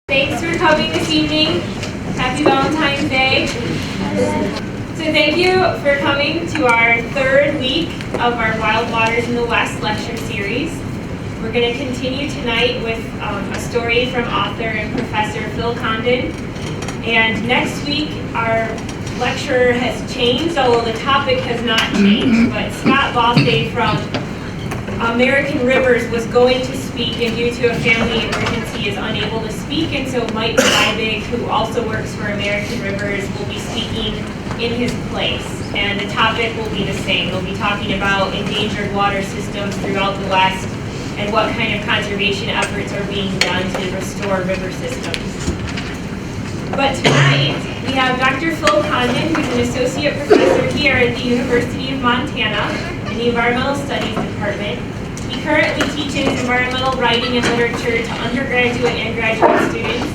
Thanks for coming this evening. Happy Valentine's Day. So thank you for coming to our third week of our Wild Waters in the West lecture series. We're going to continue tonight with a story from author and professor Phil Condon. And next week our lecture has changed, although the topic has not changed. But Scott Bossday from American Rivers was going to speak, and due to a family emergency is unable to speak, and so Mike Liebig, who also works for American Rivers, will be speaking in his place. And the topic will be the same. We'll be talking about endangered water systems throughout the West and what kind of conservation efforts are being done to restore river systems. But tonight, we have Dr. Phil Condon, who's an associate professor here at the University of Montana in the Environmental Studies Department. He currently teaches environmental writing and literature to undergraduate and graduate students.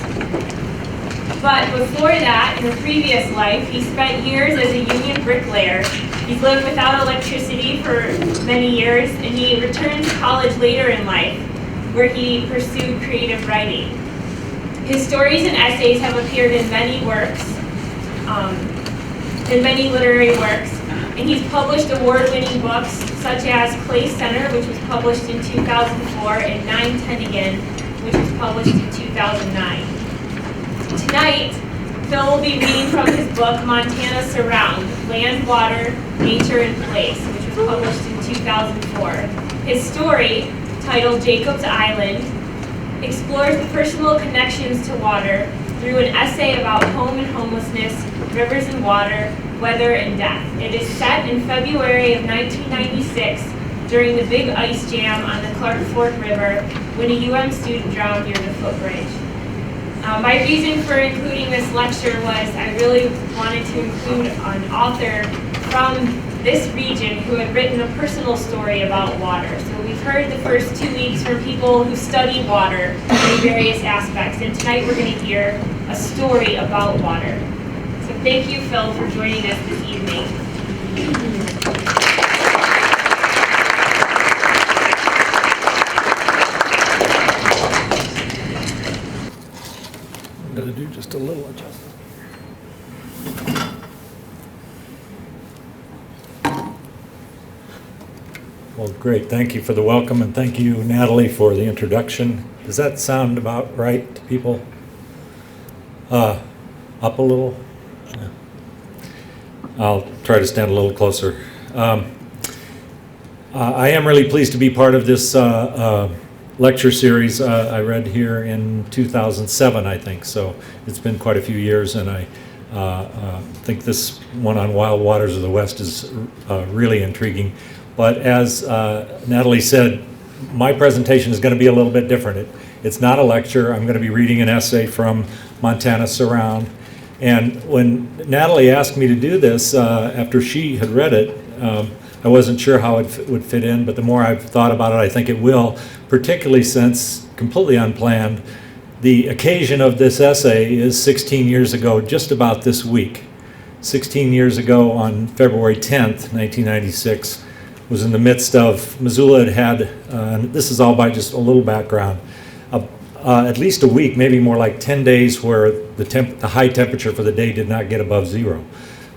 But before that, in a previous life, he spent years as a union bricklayer. He's lived without electricity for many years, and he returned to college later in life, where he pursued creative writing. His stories and essays have appeared in many works, in many literary works, and he's published award-winning books such as Clay Center, which was published in 2004, and 910 Again, which was published in 2009. Tonight, Phil will be reading from his book, Montana Surround, Land, Water, Nature, and Place, which was published in 2004. His story, titled Jacob's Island, explores the personal connections to water through an essay about home and homelessness, rivers and water, weather and death. It is set in February of 1996 during the big ice jam on the Clark Fork River when a student drowned near the footbridge. My reason for including this lecture was I really wanted to include an author from this region who had written a personal story about water. So we've heard the first 2 weeks from people who study water in various aspects, and tonight we're going to hear a story about water. So thank you, Phil, for joining us this evening. I'm going to do just a little adjustment. Well, great. Thank you for the welcome, and thank you, Natalie, for the introduction. Does that sound about right to people? Up a little? Yeah. I'll try to stand a little closer. I am really pleased to be part of this lecture series. I read here in 2007, I think, so it's been quite a few years, and I think this one on Wild Waters of the West is really intriguing. But as Natalie said, my presentation is going to be a little bit different. It's not a lecture. I'm going to be reading an essay from Montana Surround. And when Natalie asked me to do this, after she had read it, I wasn't sure how it would fit in, but the more I've thought about it, I think it will, particularly since, completely unplanned, the occasion of this essay is 16 years ago, just about this week. 16 years ago on February 10th, 1996, was in the midst of, Missoula had, this is all by just a little background, at least a week, maybe more like 10 days where the high temperature for the day did not get above zero.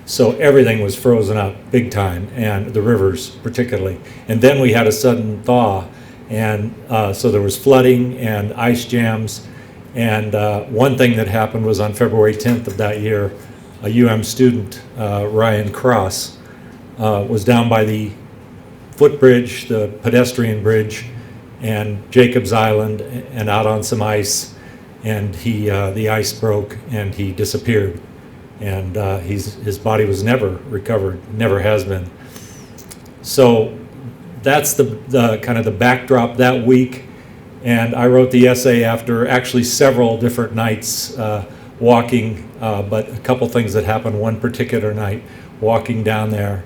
So everything was frozen up big time, and the rivers particularly. And then we had a sudden thaw, and so there was flooding and ice jams. And one thing that happened was on February 10th of that year, a student, Ryan Cross, was down by the footbridge, the pedestrian bridge, and Jacob's Island, and out on some ice, and the ice broke and he disappeared, and his body was never recovered, never has been. So that's the kind of the backdrop that week, and I wrote the essay after actually several different nights walking, but a couple things that happened one particular night walking down there.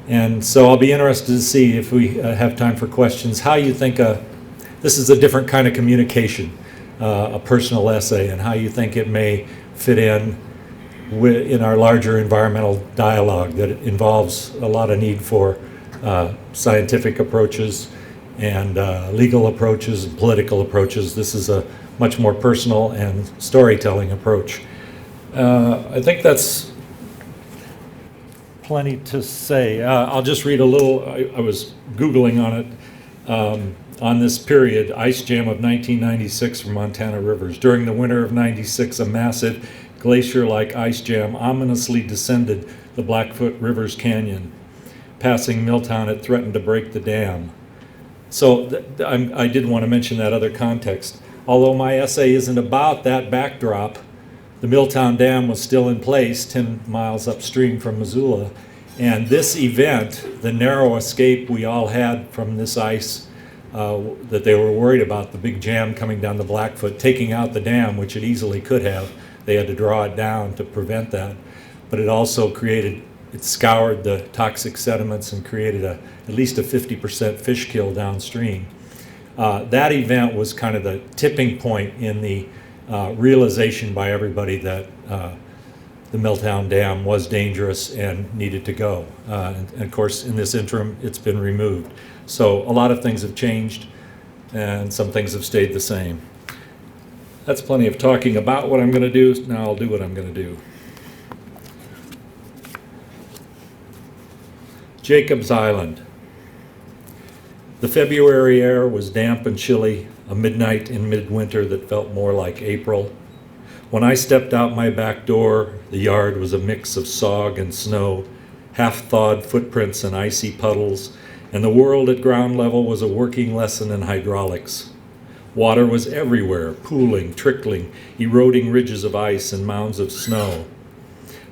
And so I'll be interested to see if we have time for questions, how you think this is a different kind of communication, a personal essay, and how you think it may fit in our larger environmental dialogue that involves a lot of need for scientific approaches and legal approaches and political approaches. This is a much more personal and storytelling approach. I think that's plenty to say. I'll just read a little. I was Googling on it. On this period, ice jam of 1996 for Montana rivers. During the winter of 96, a massive glacier-like ice jam ominously descended the Blackfoot River's canyon. Passing Milltown, it threatened to break the dam. So I did want to mention that other context. Although my essay isn't about that backdrop, the Milltown Dam was still in place 10 miles upstream from Missoula. And this event, the narrow escape we all had from this ice that they were worried about, the big jam coming down the Blackfoot, taking out the dam, which it easily could have. They had to draw it down to prevent that. But it also it scoured the toxic sediments and created at least a 50% fish kill downstream. That event was kind of the tipping point in the realization by everybody that the Milltown Dam was dangerous and needed to go. And of course, in this interim, it's been removed. So a lot of things have changed and some things have stayed the same. That's plenty of talking about what I'm going to do. Now I'll do what I'm going to do. Jacob's Island. The February air was damp and chilly, a midnight in midwinter that felt more like April. When I stepped out my back door, the yard was a mix of sog and snow, half-thawed footprints and icy puddles, and the world at ground level was a working lesson in hydraulics. Water was everywhere, pooling, trickling, eroding ridges of ice and mounds of snow.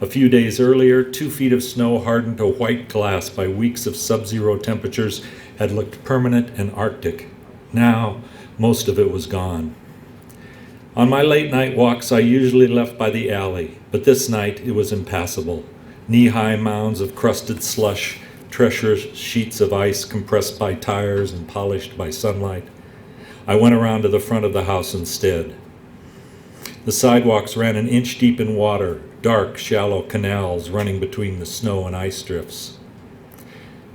A few days earlier, 2 feet of snow hardened to white glass by weeks of sub-zero temperatures had looked permanent and arctic. Now, most of it was gone. On my late night walks, I usually left by the alley, but this night it was impassable. Knee-high mounds of crusted slush, treacherous sheets of ice compressed by tires and polished by sunlight. I went around to the front of the house instead. The sidewalks ran an inch deep in water, dark, shallow canals running between the snow and ice drifts.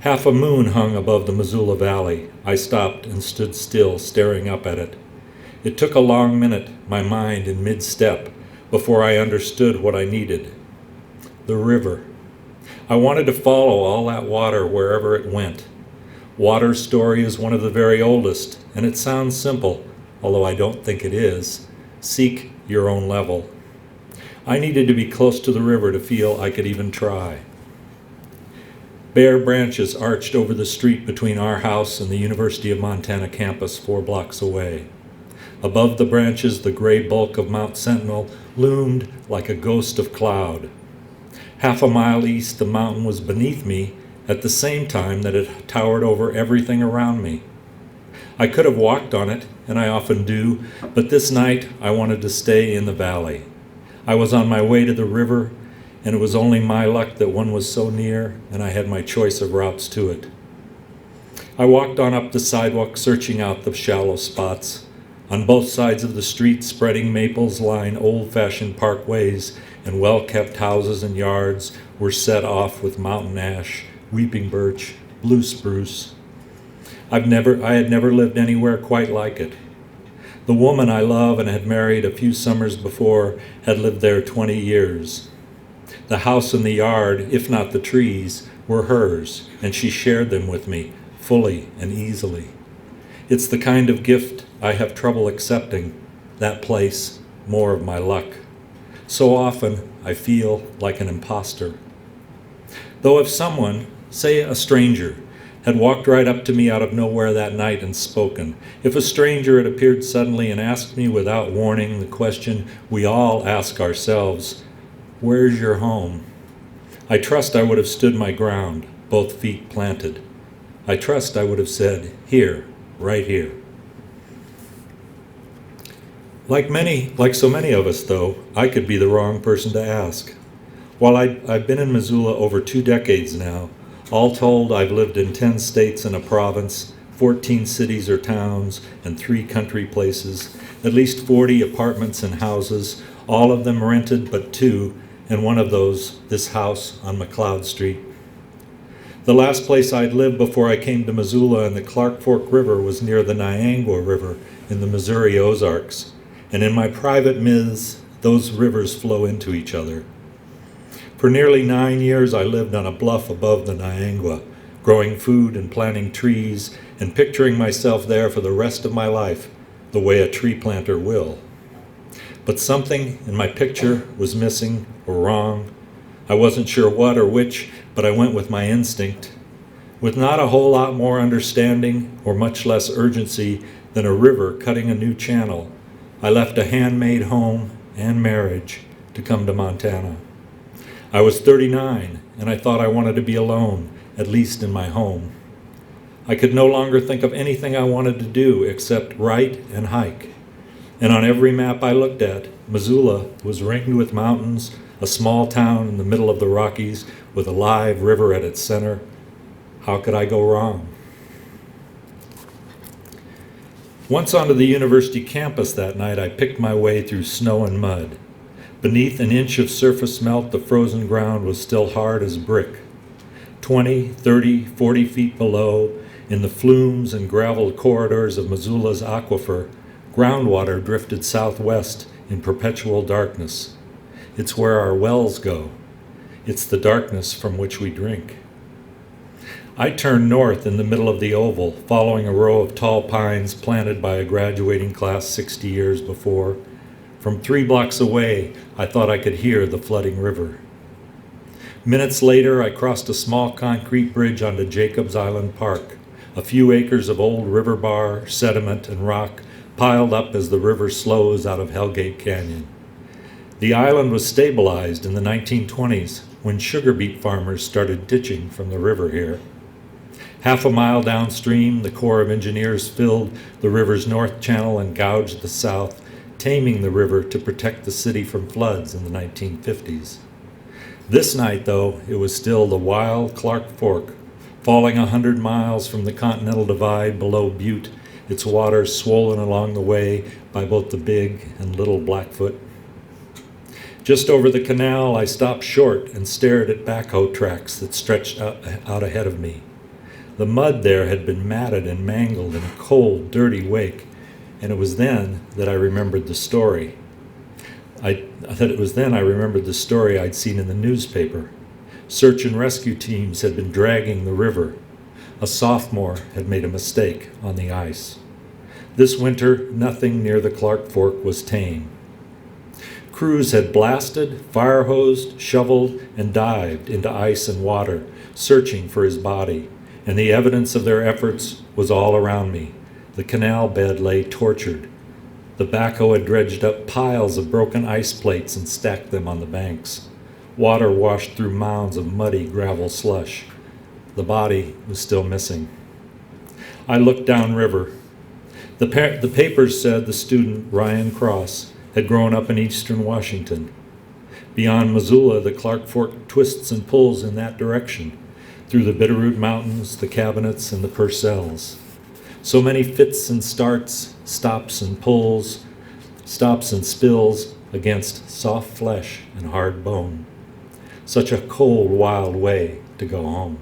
Half a moon hung above the Missoula Valley. I stopped and stood still, staring up at it. It took a long minute, my mind in mid-step, before I understood what I needed. The river. I wanted to follow all that water wherever it went. Water's story is one of the very oldest, and it sounds simple, although I don't think it is. Seek your own level. I needed to be close to the river to feel I could even try. Bare branches arched over the street between our house and the University of Montana campus 4 blocks away. Above the branches, the gray bulk of Mount Sentinel loomed like a ghost of cloud. Half a mile east, the mountain was beneath me at the same time that it towered over everything around me. I could have walked on it, and I often do, but this night I wanted to stay in the valley. I was on my way to the river, and it was only my luck that one was so near, and I had my choice of routes to it. I walked on up the sidewalk, searching out the shallow spots. On both sides of the street, spreading maples line old-fashioned parkways, and well-kept houses and yards were set off with mountain ash, weeping birch, blue spruce. I had never lived anywhere quite like it. The woman I love and had married a few summers before had lived there 20 years. The house and the yard, if not the trees, were hers, and she shared them with me, fully and easily. It's the kind of gift I have trouble accepting, that place, more of my luck. So often, I feel like an imposter. Though if someone, say a stranger, had walked right up to me out of nowhere that night and spoken, if a stranger had appeared suddenly and asked me without warning the question we all ask ourselves, "Where's your home?" I trust I would have stood my ground, both feet planted. I trust I would have said, "Here, right here." Like so many of us, though, I could be the wrong person to ask. While I've been in Missoula over 2 decades now, All told, I've lived in 10 states and a province, 14 cities or towns, and 3 country places, at least 40 apartments and houses, all of them rented but 2, and one of those, this house on McLeod Street. The last place I'd lived before I came to Missoula and the Clark Fork River was near the Niangua River in the Missouri Ozarks, and in my private myths, those rivers flow into each other. For nearly 9 years, I lived on a bluff above the Niangua, growing food and planting trees, and picturing myself there for the rest of my life, the way a tree planter will. But something in my picture was missing or wrong. I wasn't sure what or which, but I went with my instinct. With not a whole lot more understanding or much less urgency than a river cutting a new channel, I left a handmade home and marriage to come to Montana. I was 39, and I thought I wanted to be alone, at least in my home. I could no longer think of anything I wanted to do except write and hike. And on every map I looked at, Missoula was ringed with mountains, a small town in the middle of the Rockies with a live river at its center. How could I go wrong? Once onto the university campus that night, I picked my way through snow and mud. Beneath an inch of surface melt, the frozen ground was still hard as brick. 20, 30, 40 feet below, in the flumes and gravel corridors of Missoula's aquifer, groundwater drifted southwest in perpetual darkness. It's where our wells go. It's the darkness from which we drink. I turned north in the middle of the oval, following a row of tall pines planted by a graduating class 60 years before. From 3 blocks away, I thought I could hear the flooding river. Minutes later, I crossed a small concrete bridge onto Jacobs Island Park, a few acres of old river bar, sediment, and rock piled up as the river slows out of Hellgate Canyon. The island was stabilized in the 1920s when sugar beet farmers started ditching from the river here. Half a mile downstream, the Corps of Engineers filled the river's north channel and gouged the south, taming the river to protect the city from floods in the 1950s. This night, though, it was still the wild Clark Fork, falling 100 miles from the Continental Divide below Butte, its waters swollen along the way by both the Big and Little Blackfoot. Just over the canal, I stopped short and stared at backhoe tracks that stretched out ahead of me. The mud there had been matted and mangled in a cold, dirty wake, and it was then that I remembered the story. It was then I remembered the story I'd seen in the newspaper. Search and rescue teams had been dragging the river. A sophomore had made a mistake on the ice. This winter, nothing near the Clark Fork was tame. Crews had blasted, fire-hosed, shoveled, and dived into ice and water, searching for his body, and the evidence of their efforts was all around me. The canal bed lay tortured. The backhoe had dredged up piles of broken ice plates and stacked them on the banks. Water washed through mounds of muddy gravel slush. The body was still missing. I looked downriver. The papers said the student, Ryan Cross, had grown up in eastern Washington. Beyond Missoula, the Clark Fork twists and pulls in that direction, through the Bitterroot Mountains, the Cabinets, and the Purcells. So many fits and starts, stops and pulls, stops and spills against soft flesh and hard bone. Such a cold, wild way to go home.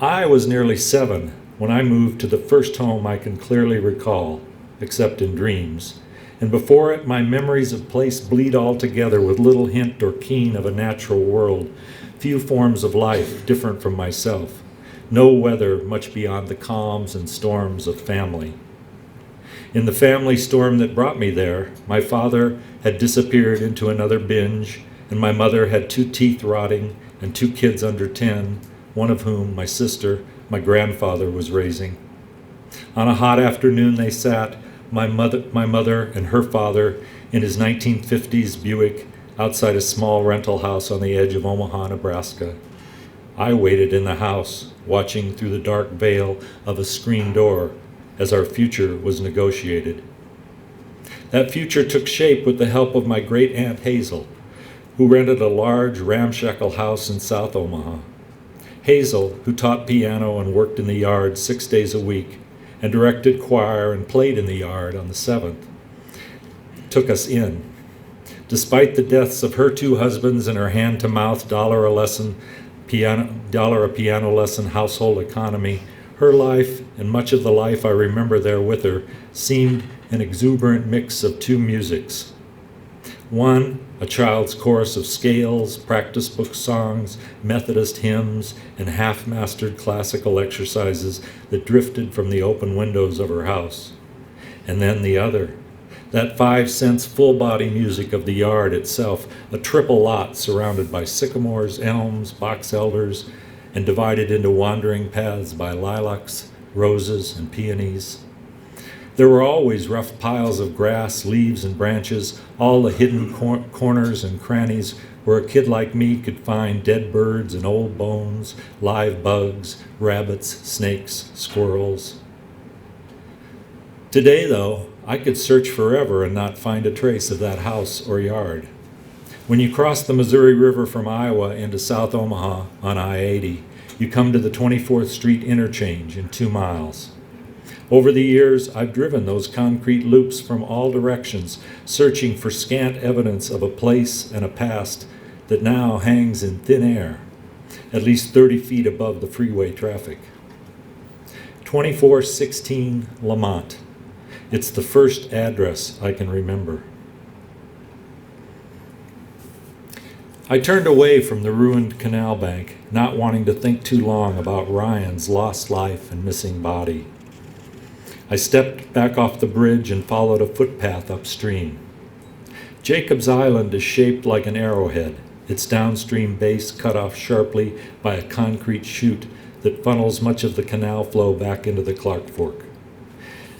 I was nearly 7 when I moved to the first home I can clearly recall, except in dreams, and before it my memories of place bleed all together with little hint or keen of a natural world, few forms of life different from myself, no weather much beyond the calms and storms of family. In the family storm that brought me there, my father had disappeared into another binge, and my mother had 2 teeth rotting and 2 kids under 10, one of whom, my sister, my grandfather was raising. On a hot afternoon they sat, my mother and her father, in his 1950s Buick outside a small rental house on the edge of Omaha, Nebraska. I waited in the house, watching through the dark veil of a screen door as our future was negotiated. That future took shape with the help of my great Aunt Hazel. who rented a large ramshackle house in South Omaha. Hazel, who taught piano and worked in the yard 6 days a week and directed choir and played in the yard on the 7th, took us in. Despite the deaths of her 2 husbands and her hand-to-mouth dollar a piano lesson household economy, her life, and much of the life I remember there with her, seemed an exuberant mix of 2 musics. One, a child's chorus of scales, practice book songs, Methodist hymns, and half-mastered classical exercises that drifted from the open windows of her house. And then the other, that 5-cents full-body music of the yard itself, a triple lot surrounded by sycamores, elms, box elders, and divided into wandering paths by lilacs, roses, and peonies. There were always rough piles of grass, leaves, and branches, all the hidden corners and crannies where a kid like me could find dead birds and old bones, live bugs, rabbits, snakes, squirrels. Today, though, I could search forever and not find a trace of that house or yard. When you cross the Missouri River from Iowa into South Omaha on I-80, you come to the 24th Street interchange in 2 miles. Over the years, I've driven those concrete loops from all directions, searching for scant evidence of a place and a past that now hangs in thin air, at least 30 feet above the freeway traffic. 2416 Lamont. It's the first address I can remember. I turned away from the ruined canal bank, not wanting to think too long about Ryan's lost life and missing body. I stepped back off the bridge and followed a footpath upstream. Jacob's Island is shaped like an arrowhead, its downstream base cut off sharply by a concrete chute that funnels much of the canal flow back into the Clark Fork.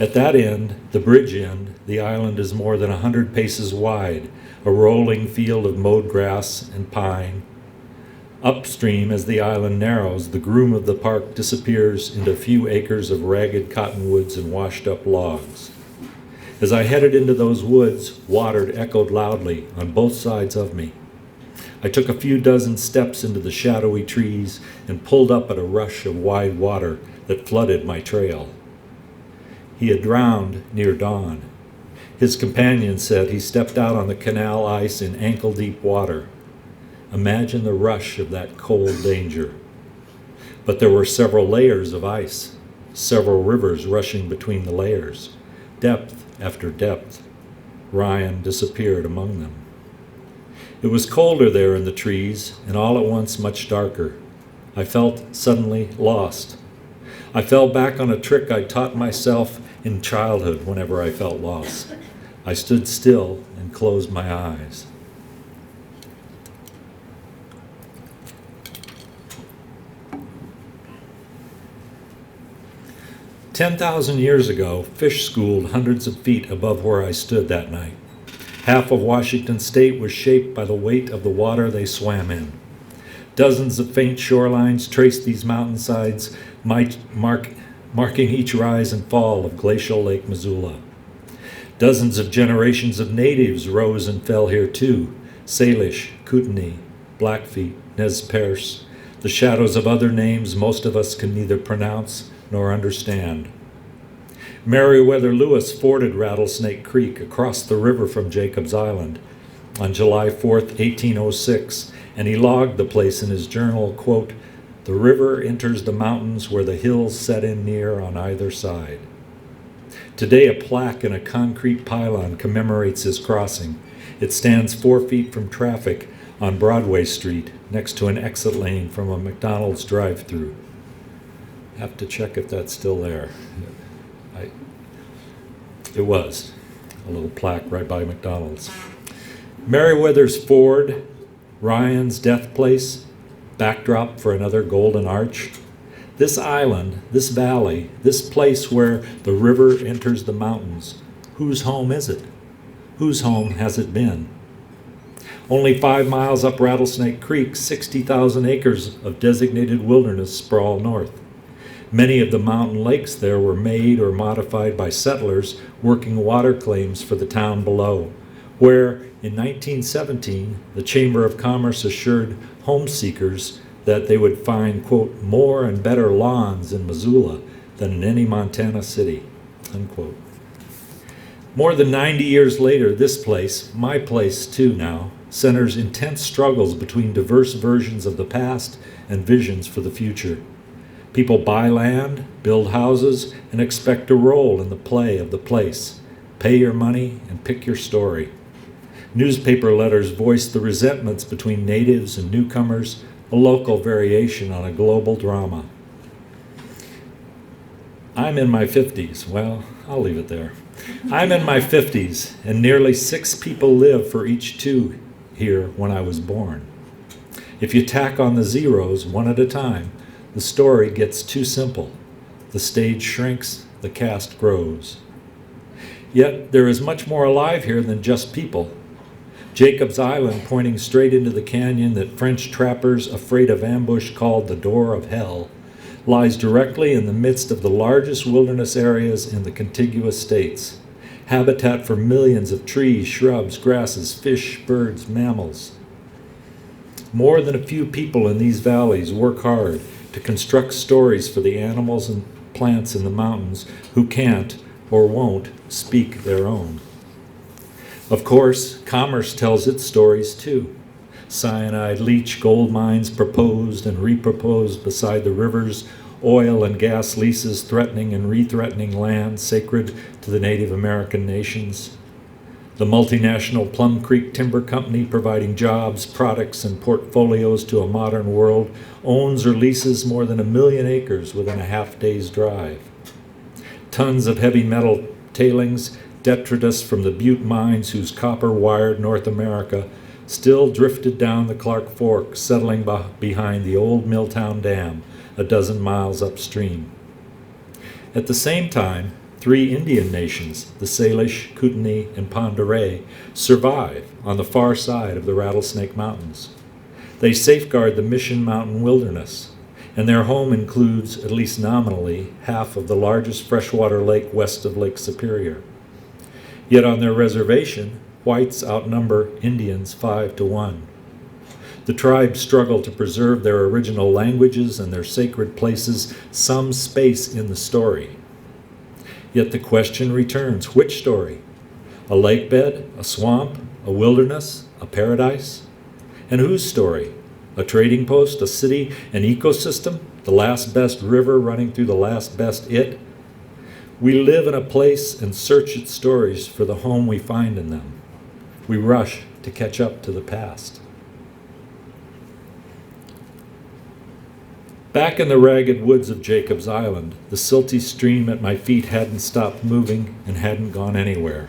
At that end, the bridge end, the island is more than 100 paces wide, a rolling field of mowed grass and pine. Upstream, as the island narrows, the groom of the park disappears into a few acres of ragged cottonwoods and washed-up logs. As I headed into those woods, water echoed loudly on both sides of me. I took a few dozen steps into the shadowy trees and pulled up at a rush of wide water that flooded my trail. He had drowned near dawn. His companion said he stepped out on the canal ice in ankle-deep water. Imagine the rush of that cold danger. But there were several layers of ice, several rivers rushing between the layers, depth after depth. Ryan disappeared among them. It was colder there in the trees, and all at once much darker. I felt suddenly lost. I fell back on a trick I taught myself in childhood whenever I felt lost. I stood still and closed my eyes. "10,000 years ago, fish schooled hundreds of feet above where I stood that night. Half of Washington state was shaped by the weight of the water they swam in. Dozens of faint shorelines traced these mountainsides, marking each rise and fall of glacial Lake Missoula. Dozens of generations of natives rose and fell here too: Salish, Kootenai, Blackfeet, Nez Perce, the shadows of other names most of us can neither pronounce nor understand. Meriwether Lewis forded Rattlesnake Creek across the river from Jacob's Island on July 4th, 1806, and he logged the place in his journal, quote, "The river enters the mountains where the hills set in near on either side." Today, a plaque in a concrete pylon commemorates his crossing. It stands 4 feet from traffic on Broadway Street, next to an exit lane from a McDonald's drive-thru. Have to check if that's still there. It was. A little plaque right by McDonald's. Meriwether's Ford, Ryan's death place, backdrop for another golden arch. This island, this valley, this place where the river enters the mountains, whose home is it? Whose home has it been? Only 5 miles up Rattlesnake Creek, 60,000 acres of designated wilderness sprawl north. Many of the mountain lakes there were made or modified by settlers working water claims for the town below, where in 1917 the Chamber of Commerce assured home seekers that they would find, quote, more and better lawns in Missoula than in any Montana city, unquote. More than 90 years later, this place, my place too now, centers intense struggles between diverse versions of the past and visions for the future. People buy land, build houses, and expect a role in the play of the place. Pay your money and pick your story. Newspaper letters voice the resentments between natives and newcomers, a local variation on a global drama. I'm in my 50s. Well, I'll leave it there. I'm in my 50s, and nearly 6 people live for each 2 here when I was born. If you tack on the zeros one at a time, the story gets too simple. The stage shrinks, the cast grows. Yet there is much more alive here than just people. Jacob's Island, pointing straight into the canyon that French trappers afraid of ambush called the Door of Hell, lies directly in the midst of the largest wilderness areas in the contiguous states, habitat for millions of trees, shrubs, grasses, fish, birds, mammals. More than a few people in these valleys work hard to construct stories for the animals and plants in the mountains who can't or won't speak their own. Of course, commerce tells its stories too. Cyanide leach gold mines proposed and reproposed beside the rivers, oil and gas leases threatening and re-threatening land sacred to the Native American nations. The multinational Plum Creek Timber Company, providing jobs, products, and portfolios to a modern world, owns or leases more than 1 million acres within a half-day's drive. Tons of heavy metal tailings, detritus from the Butte mines whose copper wired North America, still drifted down the Clark Fork, settling behind the old Milltown Dam, a dozen miles upstream. At the same time, 3 Indian nations, the Salish, Kootenai, and Pend d'Oreille, survive on the far side of the Rattlesnake Mountains. They safeguard the Mission Mountain wilderness, and their home includes, at least nominally, half of the largest freshwater lake west of Lake Superior. Yet on their reservation, whites outnumber Indians 5 to 1. The tribes struggle to preserve their original languages and their sacred places some space in the story. Yet the question returns, which story? A lake bed, a swamp, a wilderness, a paradise? And whose story? A trading post, a city, an ecosystem, the last best river running through the last best it? We live in a place and search its stories for the home we find in them. We rush to catch up to the past. Back in the ragged woods of Jacob's Island, the silty stream at my feet hadn't stopped moving and hadn't gone anywhere.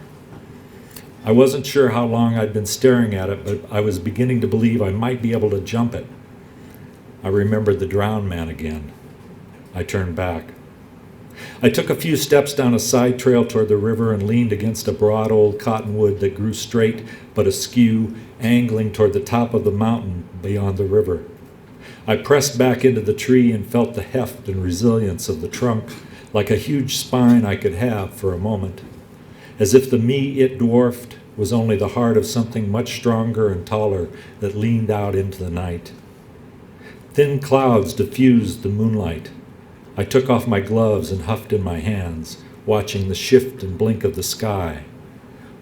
I wasn't sure how long I'd been staring at it, but I was beginning to believe I might be able to jump it. I remembered the drowned man again. I turned back. I took a few steps down a side trail toward the river and leaned against a broad old cottonwood that grew straight but askew, angling toward the top of the mountain beyond the river. I pressed back into the tree and felt the heft and resilience of the trunk, like a huge spine I could have for a moment, as if the me it dwarfed was only the heart of something much stronger and taller that leaned out into the night. Thin clouds diffused the moonlight. I took off my gloves and huffed in my hands, watching the shift and blink of the sky.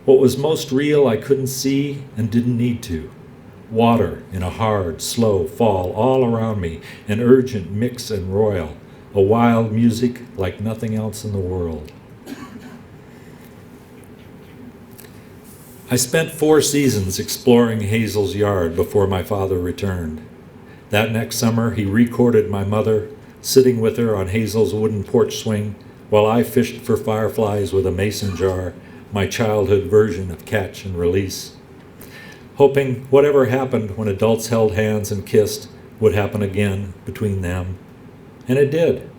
What was most real I couldn't see and didn't need to. Water in a hard, slow fall all around me, an urgent mix and royal, a wild music like nothing else in the world. I spent 4 seasons exploring Hazel's yard before my father returned. That next summer, he recorded my mother, sitting with her on Hazel's wooden porch swing, while I fished for fireflies with a mason jar, my childhood version of catch and release, hoping whatever happened when adults held hands and kissed would happen again between them. And it did.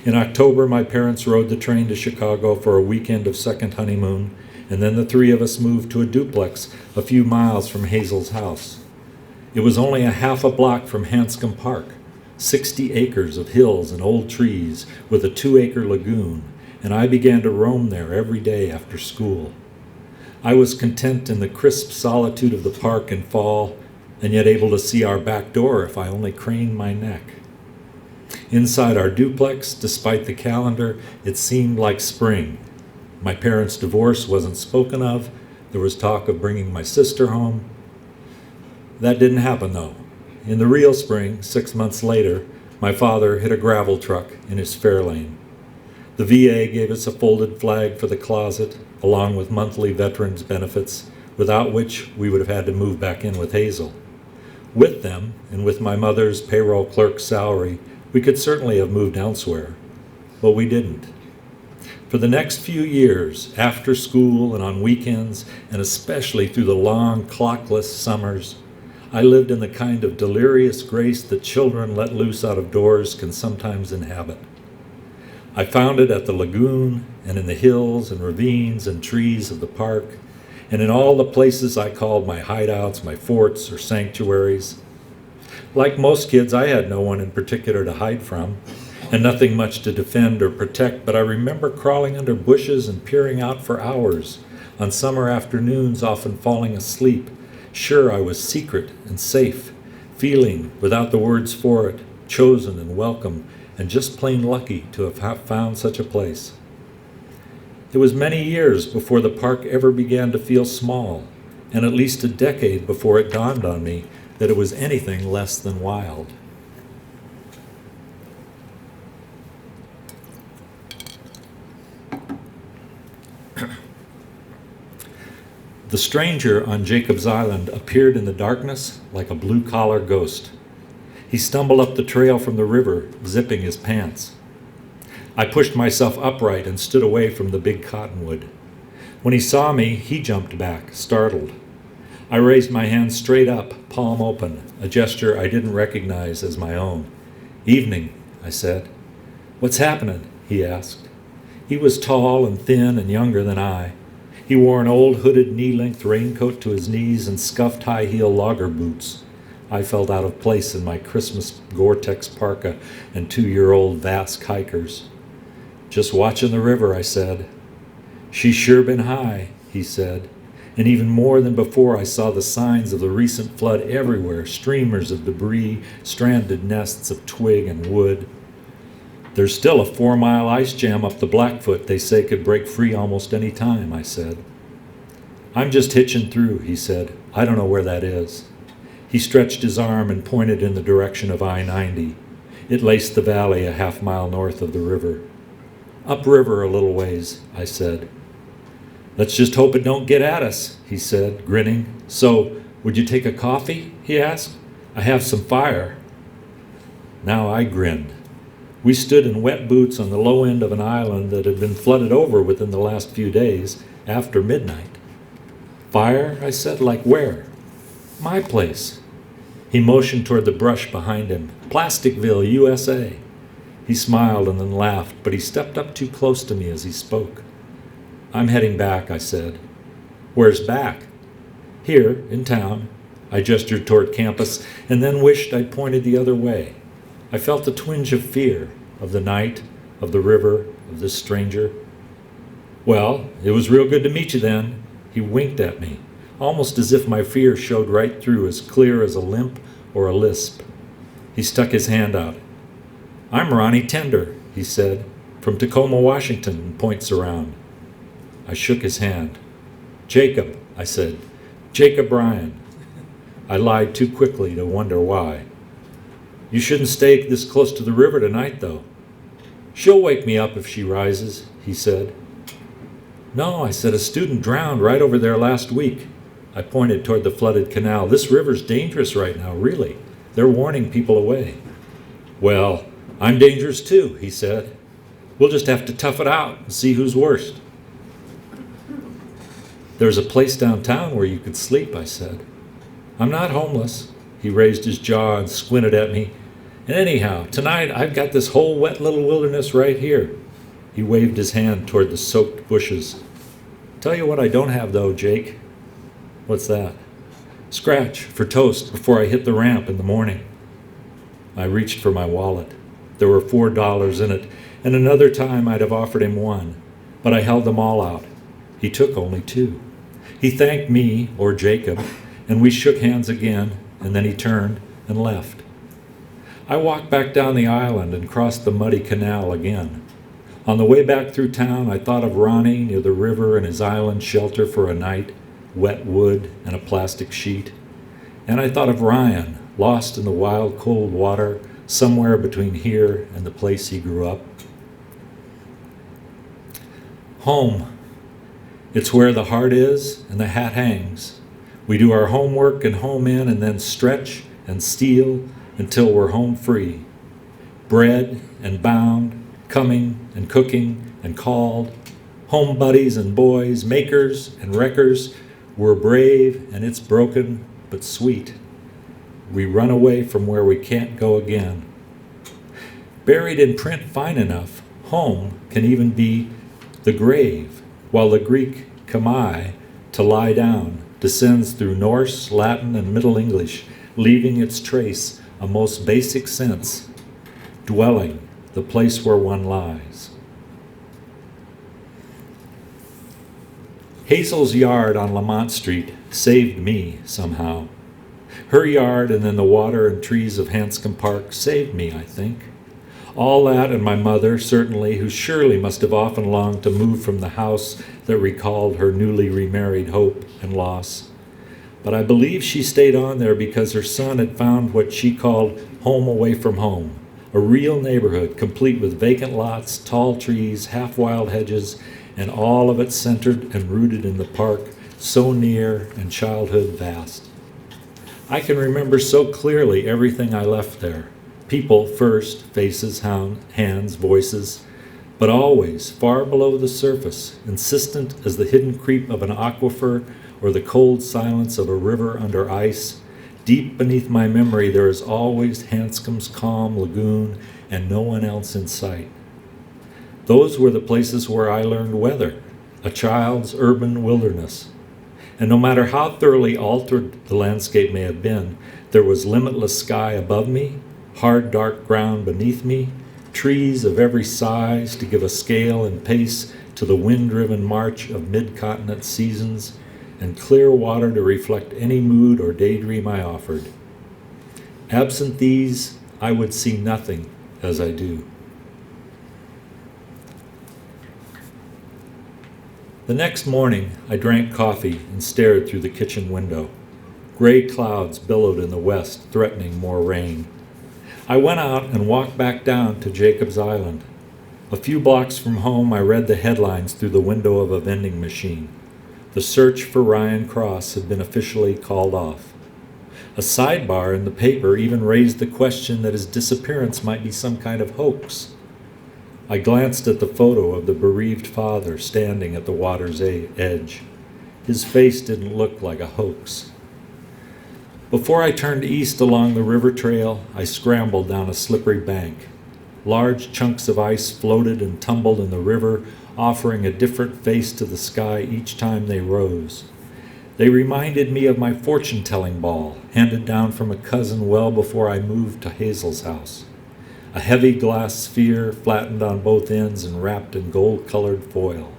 In October, my parents rode the train to Chicago for a weekend of second honeymoon, and then the 3 of us moved to a duplex a few miles from Hazel's house. It was only a half a block from Hanscom Park, 60 acres of hills and old trees with a 2-acre lagoon, and I began to roam there every day after school. I was content in the crisp solitude of the park in fall, and yet able to see our back door if I only craned my neck. Inside our duplex, despite the calendar, it seemed like spring. My parents' divorce wasn't spoken of. There was talk of bringing my sister home. That didn't happen, though. In the real spring, 6 months later, my father hit a gravel truck in his Fairlane. The VA gave us a folded flag for the closet, along with monthly veterans benefits, without which we would have had to move back in with Hazel. With them, and with my mother's payroll clerk's salary, we could certainly have moved elsewhere, but we didn't. For the next few years, after school and on weekends, and especially through the long, clockless summers, I lived in the kind of delirious grace that children let loose out of doors can sometimes inhabit. I found it at the lagoon, and in the hills and ravines and trees of the park, and in all the places I called my hideouts, my forts, or sanctuaries. Like most kids, I had no one in particular to hide from, and nothing much to defend or protect, but I remember crawling under bushes and peering out for hours, on summer afternoons often falling asleep, sure I was secret and safe, feeling, without the words for it, chosen and welcome, and just plain lucky to have found such a place. It was many years before the park ever began to feel small, and at least a decade before it dawned on me that it was anything less than wild. The stranger on Jacob's Island appeared in the darkness like a blue-collar ghost. He stumbled up the trail from the river, zipping his pants. I pushed myself upright and stood away from the big cottonwood. When he saw me, he jumped back, startled. I raised my hand straight up, palm open, a gesture I didn't recognize as my own. "Evening," I said. "What's happening?" he asked. He was tall and thin and younger than I. He wore an old hooded knee-length raincoat to his knees and scuffed high-heel logger boots. I felt out of place in my Christmas Gore-Tex parka and 2-year-old Vask hikers. "Just watching the river," I said. "She's sure been high," he said. And even more than before, I saw the signs of the recent flood everywhere, streamers of debris, stranded nests of twig and wood. "There's still a 4-mile ice jam up the Blackfoot they say could break free almost any time," I said. "I'm just hitching through," he said. "I don't know where that is." He stretched his arm and pointed in the direction of I-90. It laced the valley a half-mile north of the river. "Upriver a little ways," I said. "Let's just hope it don't get at us," he said, grinning. "So, would you take a coffee?" he asked. "I have some fire." Now I grinned. We stood in wet boots on the low end of an island that had been flooded over within the last few days, after midnight. "Fire?" I said. "Like where?" "My place." He motioned toward the brush behind him. "Plasticville, USA." He smiled and then laughed, but he stepped up too close to me as he spoke. "I'm heading back," I said. "Where's back?" "Here, in town." I gestured toward campus and then wished I'd pointed the other way. I felt a twinge of fear, of the night, of the river, of this stranger. "Well, it was real good to meet you then." He winked at me, almost as if my fear showed right through, as clear as a limp or a lisp. He stuck his hand out. "I'm Ronnie Tender," he said, "from Tacoma, Washington," and points around. I shook his hand. "Jacob," I said. "Jacob Bryan." I lied too quickly to wonder why. "You shouldn't stay this close to the river tonight, though." "She'll wake me up if she rises," he said. "No," I said, "a student drowned right over there last week." I pointed toward the flooded canal. "This river's dangerous right now, really. They're warning people away." "Well, I'm dangerous too," he said. "We'll just have to tough it out and see who's worst." "There's a place downtown where you could sleep," I said. "I'm not homeless." He raised his jaw and squinted at me. "And anyhow, tonight I've got this whole wet little wilderness right here." He waved his hand toward the soaked bushes. "Tell you what I don't have though, Jake." "What's that?" "Scratch for toast before I hit the ramp in the morning." I reached for my wallet. There were $4 in it, and another time I'd have offered him one, but I held them all out. He took only 2. He thanked me, or Jacob, and we shook hands again, and then he turned and left. I walked back down the island and crossed the muddy canal again. On the way back through town, I thought of Ronnie near the river and his island shelter for a night, wet wood and a plastic sheet. And I thought of Ryan, lost in the wild, cold water, somewhere between here and the place he grew up. Home. It's where the heart is and the hat hangs. We do our homework and home in and then stretch and steal until we're home free. Bred and bound, coming and cooking and called. Home buddies and boys, makers and wreckers. We're brave and it's broken but sweet. We run away from where we can't go again. Buried in print fine enough, home can even be the grave, while the Greek kamai, to lie down, descends through Norse, Latin, and Middle English, leaving its trace a most basic sense, dwelling, the place where one lies. Hazel's yard on Lamont Street saved me somehow. Her yard and then the water and trees of Hanscom Park saved me, I think. All that and my mother, certainly, who surely must have often longed to move from the house that recalled her newly remarried hope and loss. But I believe she stayed on there because her son had found what she called home away from home, a real neighborhood complete with vacant lots, tall trees, half-wild hedges, and all of it centered and rooted in the park, so near and childhood vast. I can remember so clearly everything I left there. People first, faces, hands, voices, but always far below the surface, insistent as the hidden creep of an aquifer or the cold silence of a river under ice. Deep beneath my memory there is always Hanscom's calm lagoon and no one else in sight. Those were the places where I learned weather, a child's urban wilderness. And no matter how thoroughly altered the landscape may have been, there was limitless sky above me, hard dark ground beneath me, trees of every size to give a scale and pace to the wind-driven march of mid-continent seasons, and clear water to reflect any mood or daydream I offered. Absent these, I would see nothing as I do. The next morning, I drank coffee and stared through the kitchen window. Gray clouds billowed in the west, threatening more rain. I went out and walked back down to Jacob's Island. A few blocks from home, I read the headlines through the window of a vending machine. The search for Ryan Cross had been officially called off. A sidebar in the paper even raised the question that his disappearance might be some kind of hoax. I glanced at the photo of the bereaved father standing at the water's edge. His face didn't look like a hoax. Before I turned east along the river trail, I scrambled down a slippery bank. Large chunks of ice floated and tumbled in the river, offering a different face to the sky each time they rose. They reminded me of my fortune-telling ball, handed down from a cousin well before I moved to Hazel's house. A heavy glass sphere flattened on both ends and wrapped in gold-colored foil.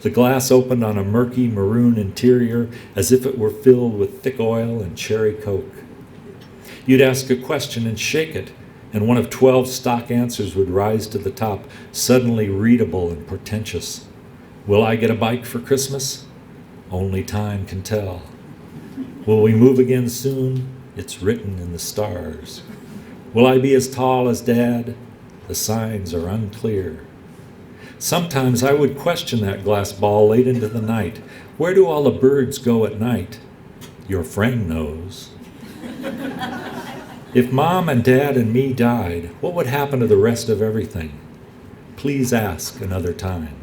The glass opened on a murky maroon interior as if it were filled with thick oil and cherry coke. You'd ask a question and shake it, and one of 12 stock answers would rise to the top, suddenly readable and portentous. Will I get a bike for Christmas? Only time can tell. Will we move again soon? It's written in the stars. Will I be as tall as Dad? The signs are unclear. Sometimes I would question that glass ball late into the night. Where do all the birds go at night? Your friend knows. If Mom and Dad and me died, what would happen to the rest of everything? Please ask another time.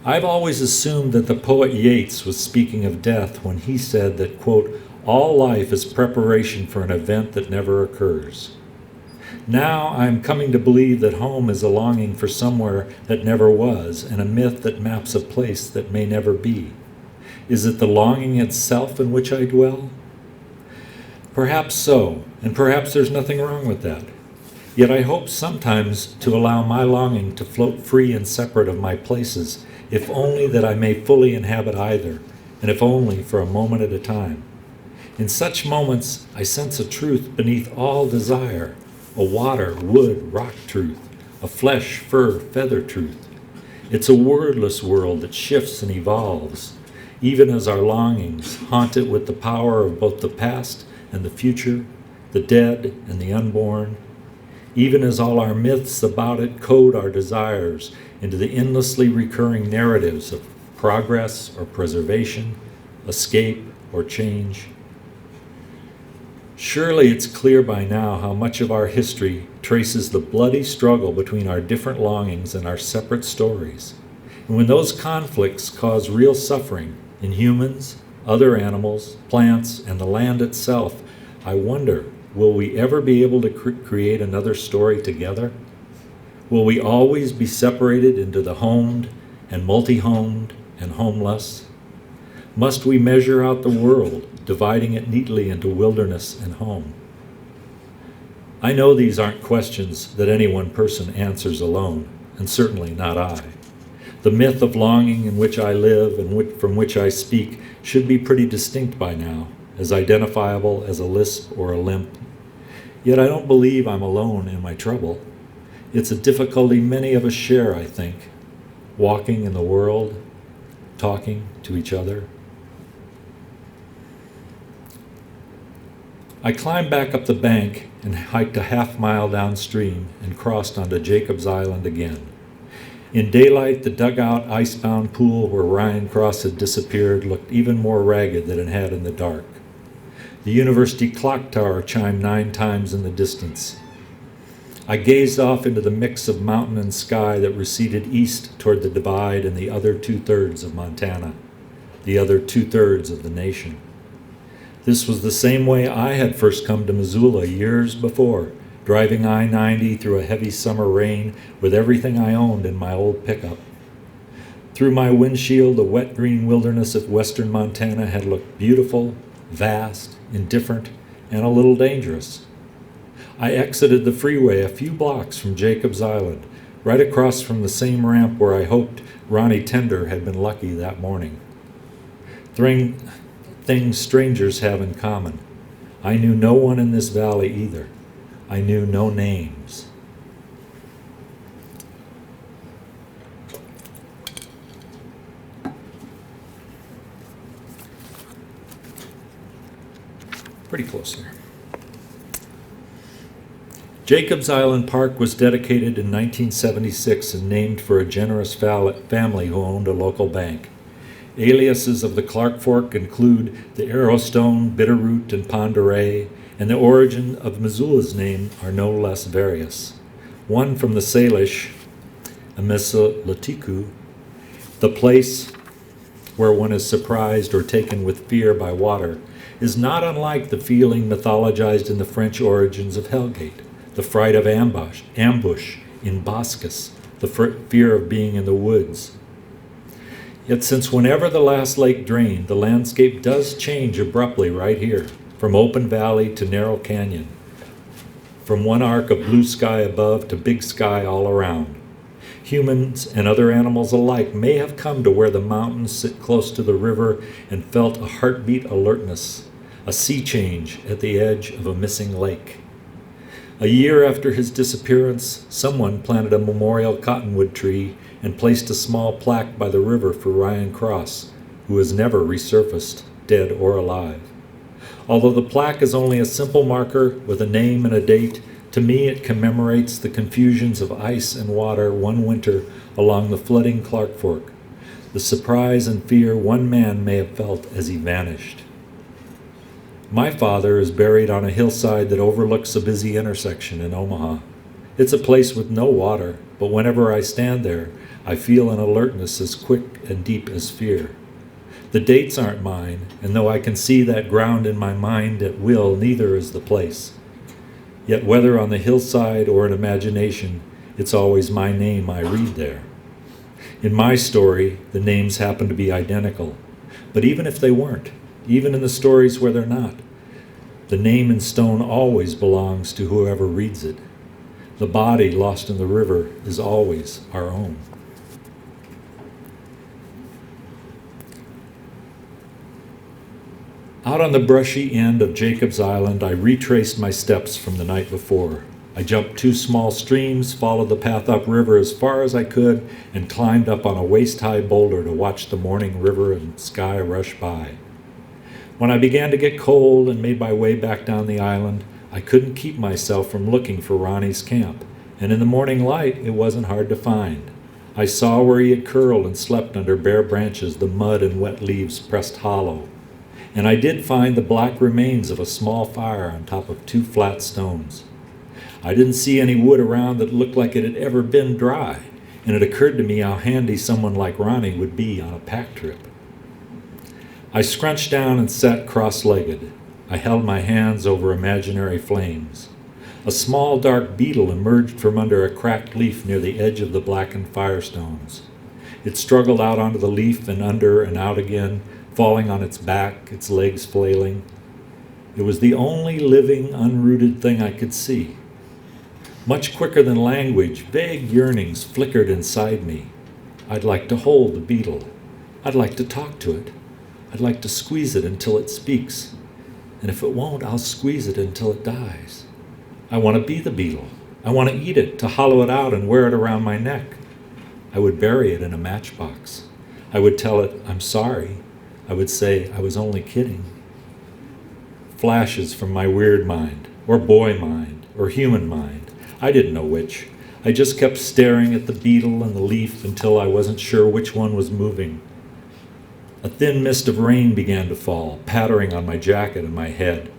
I've always assumed that the poet Yeats was speaking of death when he said that, quote, all life is preparation for an event that never occurs. Now I'm coming to believe that home is a longing for somewhere that never was and a myth that maps a place that may never be. Is it the longing itself in which I dwell? Perhaps so, and perhaps there's nothing wrong with that. Yet I hope sometimes to allow my longing to float free and separate of my places, if only that I may fully inhabit either, and if only for a moment at a time. In such moments, I sense a truth beneath all desire, a water, wood, rock truth, a flesh, fur, feather truth. It's a wordless world that shifts and evolves, even as our longings haunt it with the power of both the past and the future, the dead and the unborn, even as all our myths about it code our desires into the endlessly recurring narratives of progress or preservation, escape or change. Surely it's clear by now how much of our history traces the bloody struggle between our different longings and our separate stories. And when those conflicts cause real suffering in humans, other animals, plants, and the land itself, I wonder, will we ever be able to create another story together? Will we always be separated into the homed and multi-homed and homeless? Must we measure out the world, dividing it neatly into wilderness and home? I know these aren't questions that any one person answers alone, and certainly not I. The myth of longing in which I live and from which I speak should be pretty distinct by now, as identifiable as a lisp or a limp. Yet I don't believe I'm alone in my trouble. It's a difficulty many of us share, I think, walking in the world, talking to each other. I climbed back up the bank and hiked a half-mile downstream and crossed onto Jacob's Island again. In daylight, the dugout, ice-bound pool where Ryan Cross had disappeared looked even more ragged than it had in the dark. The university clock tower chimed 9 times in the distance. I gazed off into the mix of mountain and sky that receded east toward the divide and the other 2/3 of Montana, the other 2/3 of the nation. This was the same way I had first come to Missoula years before, driving I-90 through a heavy summer rain with everything I owned in my old pickup. Through my windshield, the wet green wilderness of western Montana had looked beautiful, vast, indifferent, and a little dangerous. I exited the freeway a few blocks from Jacob's Island, right across from the same ramp where I hoped Ronnie Tender had been lucky that morning. Things strangers have in common. I knew no one in this valley either. I knew no names. Pretty close there. Jacob's Island Park was dedicated in 1976 and named for a generous family who owned a local bank. Aliases of the Clark Fork include the Arrowstone, Bitterroot, and Pend Oreille, and the origin of Missoula's name are no less various. One from the Salish, Amisalatiku, the place where one is surprised or taken with fear by water, is not unlike the feeling mythologized in the French origins of Hellgate, the fright of ambush in Boscus, the fear of being in the woods. Yet since whenever the last lake drained, the landscape does change abruptly right here, from open valley to narrow canyon, from one arc of blue sky above to big sky all around. Humans and other animals alike may have come to where the mountains sit close to the river and felt a heartbeat alertness, a sea change at the edge of a missing lake. A year after his disappearance, someone planted a memorial cottonwood tree and placed a small plaque by the river for Ryan Cross, who has never resurfaced, dead or alive. Although the plaque is only a simple marker with a name and a date, to me it commemorates the confusions of ice and water one winter along the flooding Clark Fork, the surprise and fear one man may have felt as he vanished. My father is buried on a hillside that overlooks a busy intersection in Omaha. It's a place with no water, but whenever I stand there, I feel an alertness as quick and deep as fear. The dates aren't mine, and though I can see that ground in my mind at will, neither is the place. Yet whether on the hillside or in imagination, it's always my name I read there. In my story, the names happen to be identical, but even if they weren't, even in the stories where they're not, the name in stone always belongs to whoever reads it. The body lost in the river is always our own. Out on the brushy end of Jacob's Island, I retraced my steps from the night before. I jumped 2 small streams, followed the path upriver as far as I could, and climbed up on a waist-high boulder to watch the morning river and sky rush by. When I began to get cold and made my way back down the island, I couldn't keep myself from looking for Ronnie's camp, and in the morning light, it wasn't hard to find. I saw where he had curled and slept under bare branches, the mud and wet leaves pressed hollow. And I did find the black remains of a small fire on top of 2 flat stones. I didn't see any wood around that looked like it had ever been dry, and it occurred to me how handy someone like Ronnie would be on a pack trip. I scrunched down and sat cross-legged. I held my hands over imaginary flames. A small dark beetle emerged from under a cracked leaf near the edge of the blackened firestones. It struggled out onto the leaf and under and out again, falling on its back, its legs flailing. It was the only living, unrooted thing I could see. Much quicker than language, vague yearnings flickered inside me. I'd like to hold the beetle. I'd like to talk to it. I'd like to squeeze it until it speaks. And if it won't, I'll squeeze it until it dies. I want to be the beetle. I want to eat it, to hollow it out and wear it around my neck. I would bury it in a matchbox. I would tell it, I'm sorry. I would say, I was only kidding. Flashes from my weird mind, or boy mind, or human mind. I didn't know which. I just kept staring at the beetle and the leaf until I wasn't sure which one was moving. A thin mist of rain began to fall, pattering on my jacket and my head.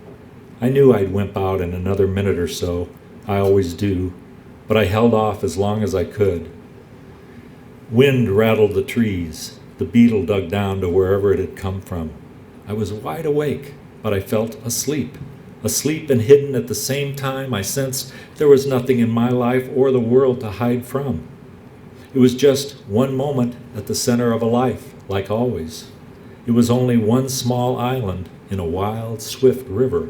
I knew I'd wimp out in another minute or so. I always do, but I held off as long as I could. Wind rattled the trees. The beetle dug down to wherever it had come from. I was wide awake, but I felt asleep. Asleep and hidden at the same time, I sensed there was nothing in my life or the world to hide from. It was just one moment at the center of a life, like always. It was only one small island in a wild, swift river.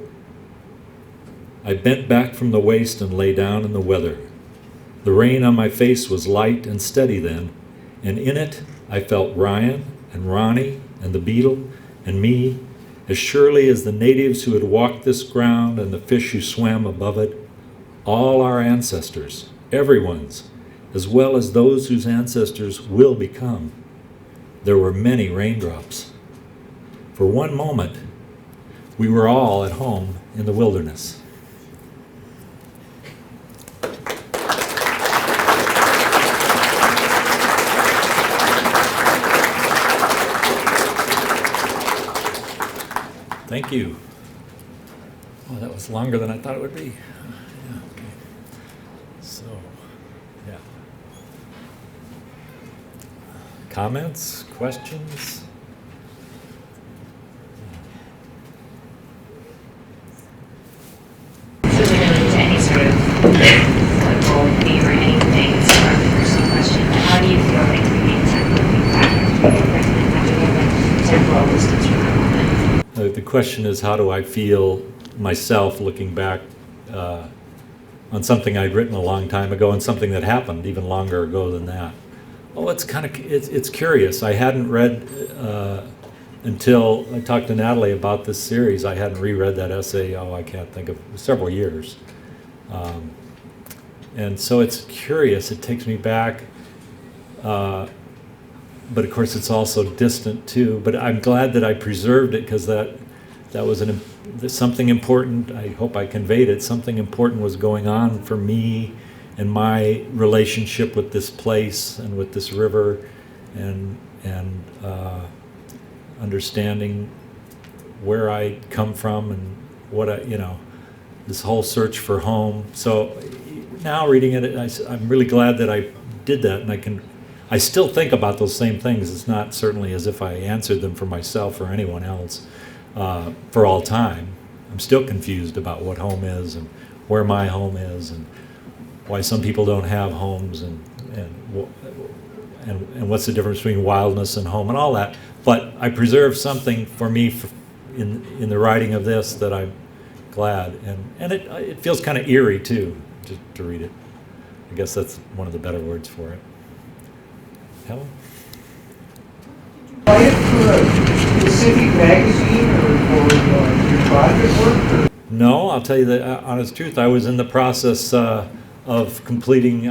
I bent back from the waist and lay down in the weather. The rain on my face was light and steady then, and in it I felt Ryan and Ronnie and the beetle and me, as surely as the natives who had walked this ground and the fish who swam above it, all our ancestors, everyone's, as well as those whose ancestors will become. There were many raindrops. For one moment, we were all at home in the wilderness. Thank you. Oh, that was longer than I thought it would be. Yeah, okay. So, yeah. Comments, questions? So we don't need any sort of political theme or anything. It's more of a personal question. How do you feel like reading that looking back? Do you recommend having an example of wisdoms from that moment? The question is, how do I feel myself looking back on something I'd written a long time ago and something that happened even longer ago than that? Oh, it's curious. I hadn't read until I talked to Natalie about this series. I hadn't reread that essay. I can't think of several years, and so it's curious. It takes me back. But of course it's also distant too. But I'm glad that I preserved it, because that was something important. I hope I conveyed it. Something important was going on for me and my relationship with this place and with this river, and understanding where I come from and what this whole search for home. So now reading it, I'm really glad that I did that, and I still think about those same things. It's not certainly as if I answered them for myself or anyone else for all time. I'm still confused about what home is and where my home is and why some people don't have homes and what's the difference between wildness and home and all that. But I preserved something for me in the writing of this that I'm glad. And it feels kind of eerie too to read it. I guess that's one of the better words for it. Helen? Write it for a specific magazine or for your private work? Or? No, I'll tell you the honest truth. I was in the process of completing,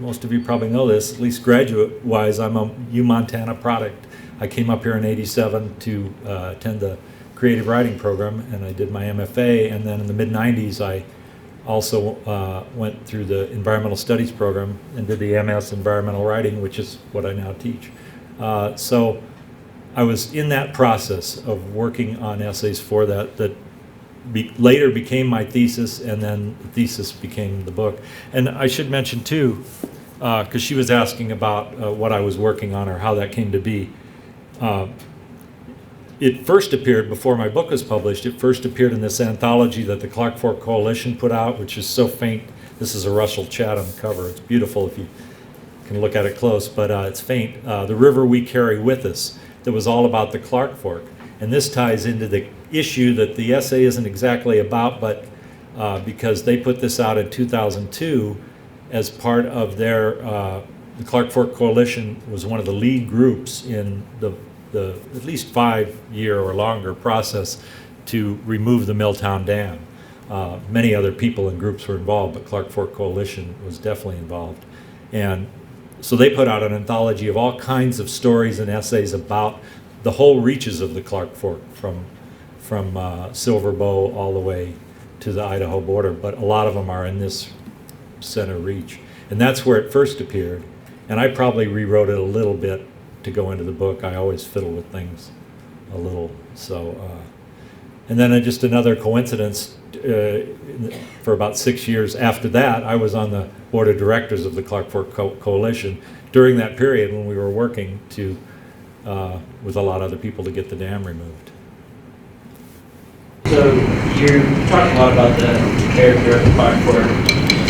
most of you probably know this, at least graduate-wise, I'm a U-Montana product. I came up here in '87 to attend the creative writing program, and I did my MFA, and then in the mid-'90s I also went through the environmental studies program and did the MS environmental writing, which is what I now teach. So I was in that process of working on essays for that later became my thesis, and then the thesis became the book. And I should mention too, because she was asking about what I was working on or how that came to be. It first appeared, before my book was published, it first appeared in this anthology that the Clark Fork Coalition put out, which is so faint. This is a Russell Chatham cover. It's beautiful if you can look at it close, but it's faint. The River We Carry With Us, that was all about the Clark Fork. And this ties into the issue that the essay isn't exactly about, but because they put this out in 2002 as part of their, the Clark Fork Coalition was one of the lead groups in the at least 5-year or longer process to remove the Milltown Dam. Many other people and groups were involved, but Clark Fork Coalition was definitely involved. And so they put out an anthology of all kinds of stories and essays about the whole reaches of the Clark Fork, from Silver Bow all the way to the Idaho border, but a lot of them are in this center reach. And that's where it first appeared. And I probably rewrote it a little bit to go into the book. I always fiddle with things a little. So, and then just another coincidence, for about 6 years after that, I was on the board of directors of the Clark Fork Coalition during that period when we were working to, with a lot of other people, to get the dam removed. So you're talking a lot about the character of the Clark Fork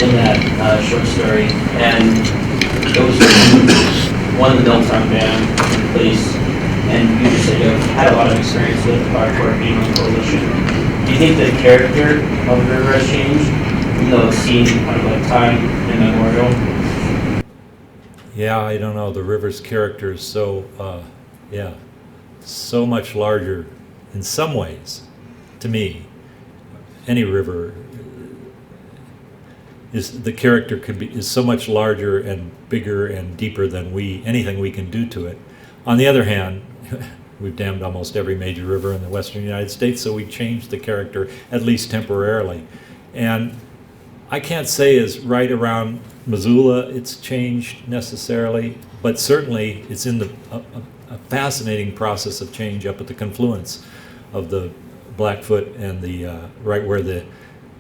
in that short story, and it was one of the Milltown Dam in place, and you just said you had a lot of experience with the Clark Fork being on the coalition. Do you think the character of the river has changed, even though it's seen kind of like time immemorial? Yeah, I don't know. The river's character is so, so much larger in some ways, to me. Any river the character is so much larger and bigger and deeper than anything we can do to it. On the other hand, we've dammed almost every major river in the western United States, so we changed the character, at least temporarily. And I can't say is right around Missoula it's changed necessarily, but certainly it's in a fascinating process of change up at the confluence of the Blackfoot and the right where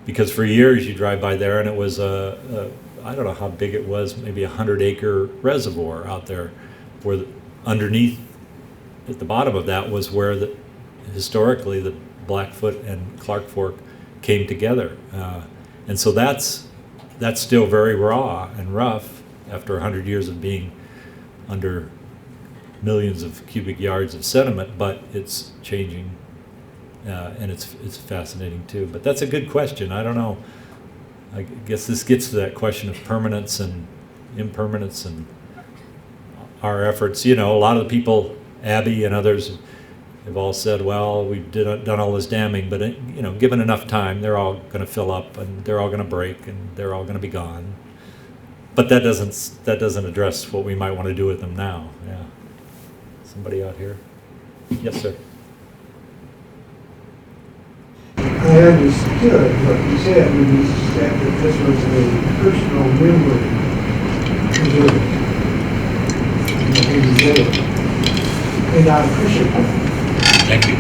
because for years you drive by there and it was I don't know how big it was, maybe 100-acre reservoir out there, where underneath at the bottom of that was where historically the Blackfoot and Clark Fork came together, and so that's still very raw and rough after 100 years of being under millions of cubic yards of sediment, but it's changing. And it's fascinating too. But that's a good question. I don't know. I guess this gets to that question of permanence and impermanence and our efforts. You know, a lot of the people, Abby and others, have all said, well, we've done all this damming, but given enough time, they're all going to fill up and they're all going to break and they're all going to be gone. But that doesn't address what we might want to do with them now. Yeah. Somebody out here? Yes, sir. I understood what you said when you said that this was a personal memory preserved. And I appreciate that. Thank you.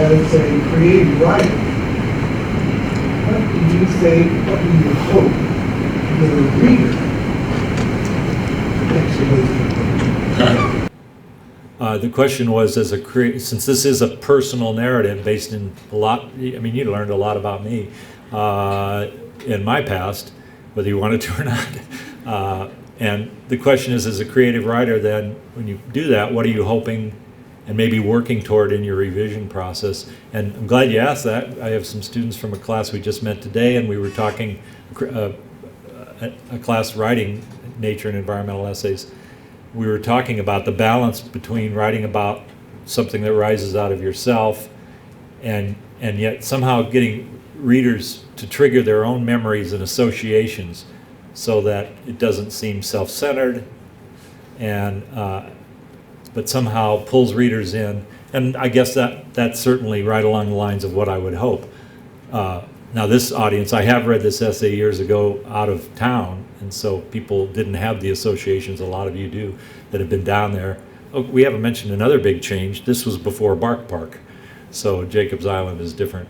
As a creative writer, what do you think, what do you hope the reader takes away from it? The question was, since this is a personal narrative based in a lot, I mean, you learned a lot about me in my past, whether you wanted to or not. And the question is, as a creative writer, then, when you do that, what are you hoping and maybe working toward in your revision process? And I'm glad you asked that. I have some students from a class we just met today, and we were talking a class writing nature and environmental essays, we were talking about the balance between writing about something that rises out of yourself and yet somehow getting readers to trigger their own memories and associations so that it doesn't seem self-centered and but somehow pulls readers in. And I guess that's certainly right along the lines of what I would hope. Now this audience, I have read this essay years ago out of town, and so people didn't have the associations a lot of you do that have been down there. Oh, we haven't mentioned another big change. This was before Bark Park, so Jacobs Island is different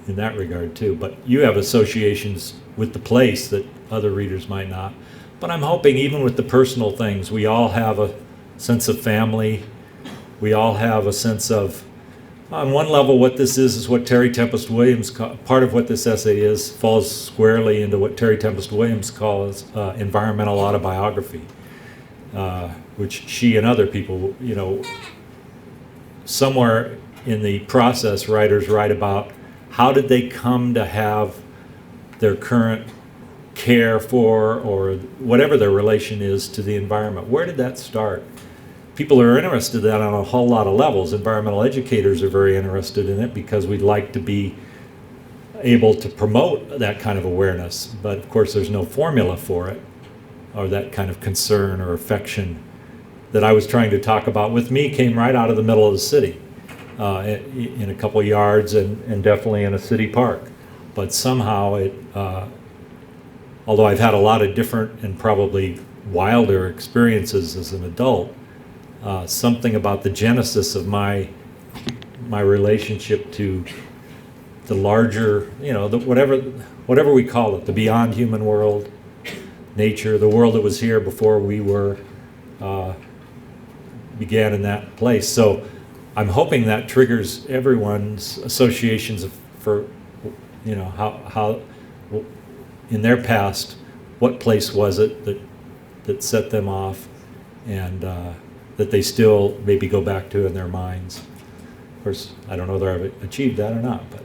in that regard too. But you have associations with the place that other readers might not. But I'm hoping even with the personal things, we all have a sense of family. We all have a sense of, on one level, what this is what Terry Tempest Williams, part of what this essay is, falls squarely into what Terry Tempest Williams calls environmental autobiography, which she and other people, you know, somewhere in the process, writers write about how did they come to have their current care for, or whatever their relation is to the environment. Where did that start? People are interested in that on a whole lot of levels. Environmental educators are very interested in it because we'd like to be able to promote that kind of awareness. But of course, there's no formula for it, or that kind of concern or affection that I was trying to talk about with me came right out of the middle of the city, in a couple yards and definitely in a city park. But somehow it, although I've had a lot of different and probably wilder experiences as an adult, something about the genesis of my relationship to the larger, you know, whatever we call it, the beyond human world, nature, the world that was here before we were began in that place. So I'm hoping that triggers everyone's associations for, you know, how in their past, what place was it that set them off, and that they still maybe go back to in their minds. Of course, I don't know whether I've achieved that or not, but.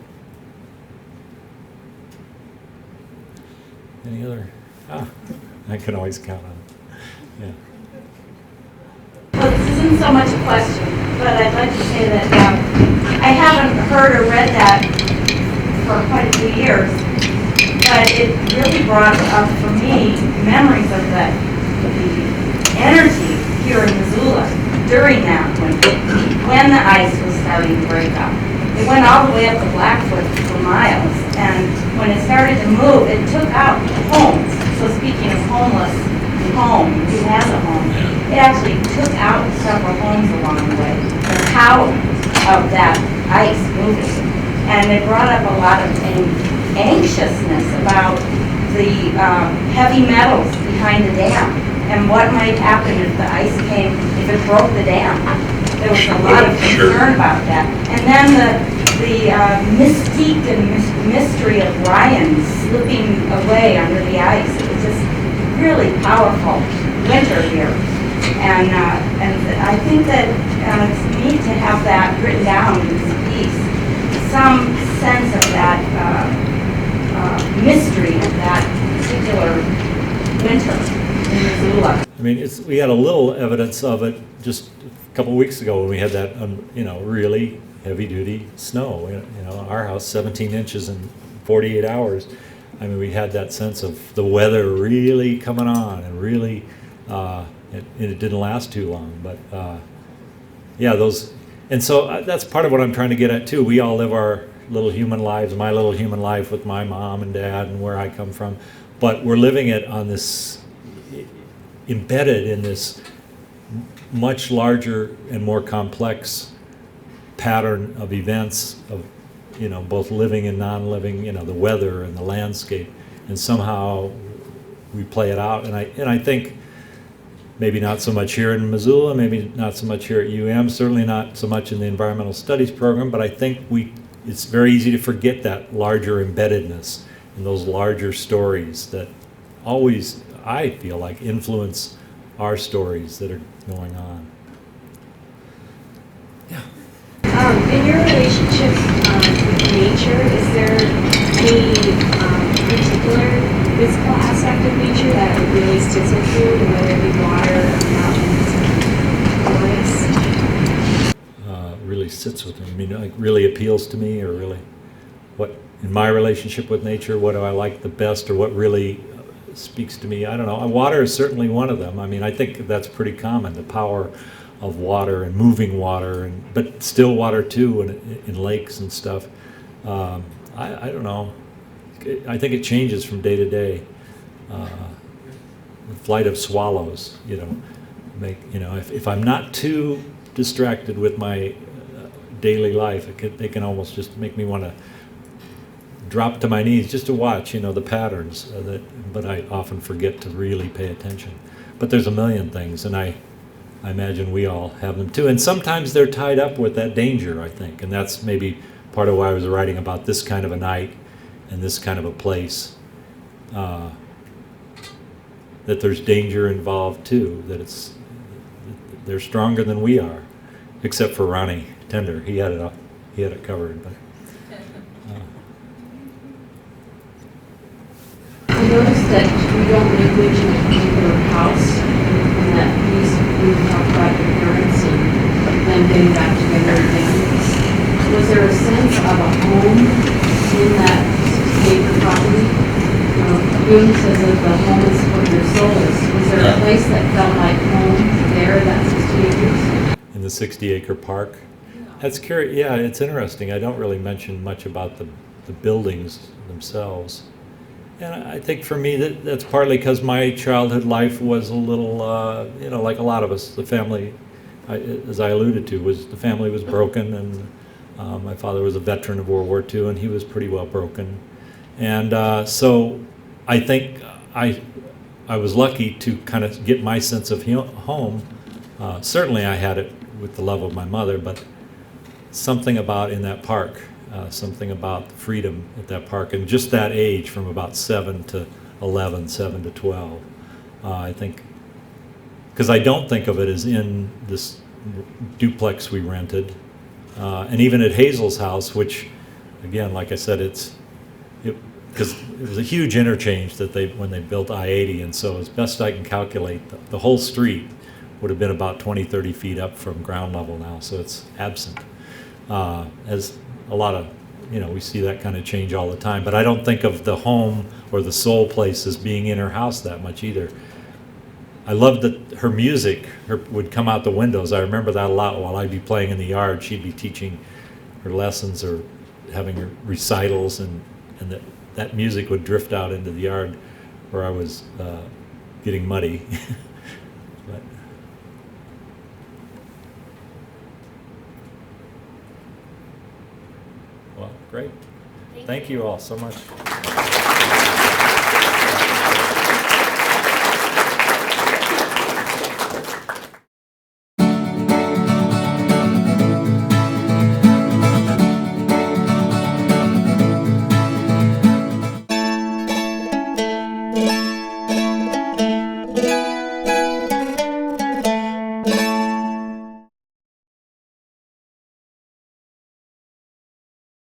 Any other? I can always count on it. Yeah. Well, this isn't so much a question, but I'd like to say that I haven't heard or read that for quite a few years, but it really brought up for me memories of the energy here in Missoula during that winter, when the ice was starting to break up. It went all the way up to Blackfoot for miles, and when it started to move, it took out homes. So speaking of homeless, home, who has a home, it actually took out several homes along the way. The power of that ice moving. And it brought up a lot of anxiousness about the heavy metals behind the dam and what might happen if the ice came, if it broke the dam. There was a lot of concern about that. And then the mystique and mystery of Ryan slipping away under the ice. It was just really powerful winter here. And I think that it's neat to have that written down in this piece. Some sense of that mystery of that particular winter in Missoula. I mean, we had a little evidence of it just a couple weeks ago when we had that, you know, really heavy-duty snow. You know, our house, 17 inches in 48 hours. I mean, we had that sense of the weather really coming on, and really, it didn't last too long. But yeah, and so that's part of what I'm trying to get at too. We all live our little human lives, my little human life with my mom and dad and where I come from, but we're living it on this, embedded in this much larger and more complex pattern of events of, you know, both living and non-living, you know, the weather and the landscape, and somehow we play it out. And I think maybe not so much here in Missoula, maybe not so much here at UM, certainly not so much in the environmental studies program, but I think it's very easy to forget that larger embeddedness and those larger stories that always, I feel like, influence our stories that are going on. Yeah. In your relationship with nature, is there any particular physical aspect of nature that it really sits with you, whether it be water or mountains, forests? Really sits with me. I mean, like really appeals to me, or really what in my relationship with nature, what do I like the best, or what really speaks to me? I don't know. Water is certainly one of them. I mean, I think that's pretty common, the power of water and moving water, but still water too, in lakes and stuff. I don't know. I think it changes from day to day. The flight of swallows, if I'm not too distracted with my daily life, they can almost just make me want to drop to my knees just to watch, the patterns. But I often forget to really pay attention. But there's a million things, and I imagine we all have them too. And sometimes they're tied up with that danger, I think, and that's maybe part of why I was writing about this kind of a night and this kind of a place. That there's danger involved too. That they're stronger than we are, except for Ronnie Tender. He had it covered. But I noticed that you don't language in a particular house, and that we talked about your parents and them getting back together again. Was there a sense of a home in that 60-acre property? June says that the home is what your soul is. Was there a place that felt like home there, that 60 acres? in the 60-acre park. That's curious. Yeah, it's interesting. I don't really mention much about the buildings themselves. And I think for me that's partly because my childhood life was a little, like a lot of us, the family, as I alluded to, the family was broken, and my father was a veteran of World War II, and he was pretty well broken. And so I think I was lucky to kind of get my sense of home. Certainly I had it with the love of my mother, but something about in that park, something about freedom at that park, and just that age from about 7 to 11, 7 to 12. I think, because I don't think of it as in this duplex we rented, and even at Hazel's house, which, again, like I said, because it was a huge interchange that when they built I-80, and so as best I can calculate, the whole street would have been about 20, 30 feet up from ground level now, so it's absent. As a lot of, we see that kind of change all the time, but I don't think of the home or the soul place as being in her house that much either. I loved that her music would come out the windows. I remember that a lot. While I'd be playing in the yard, she'd be teaching her lessons or having her recitals, and that music would drift out into the yard where I was getting muddy. But, well, great. Thank you all so much.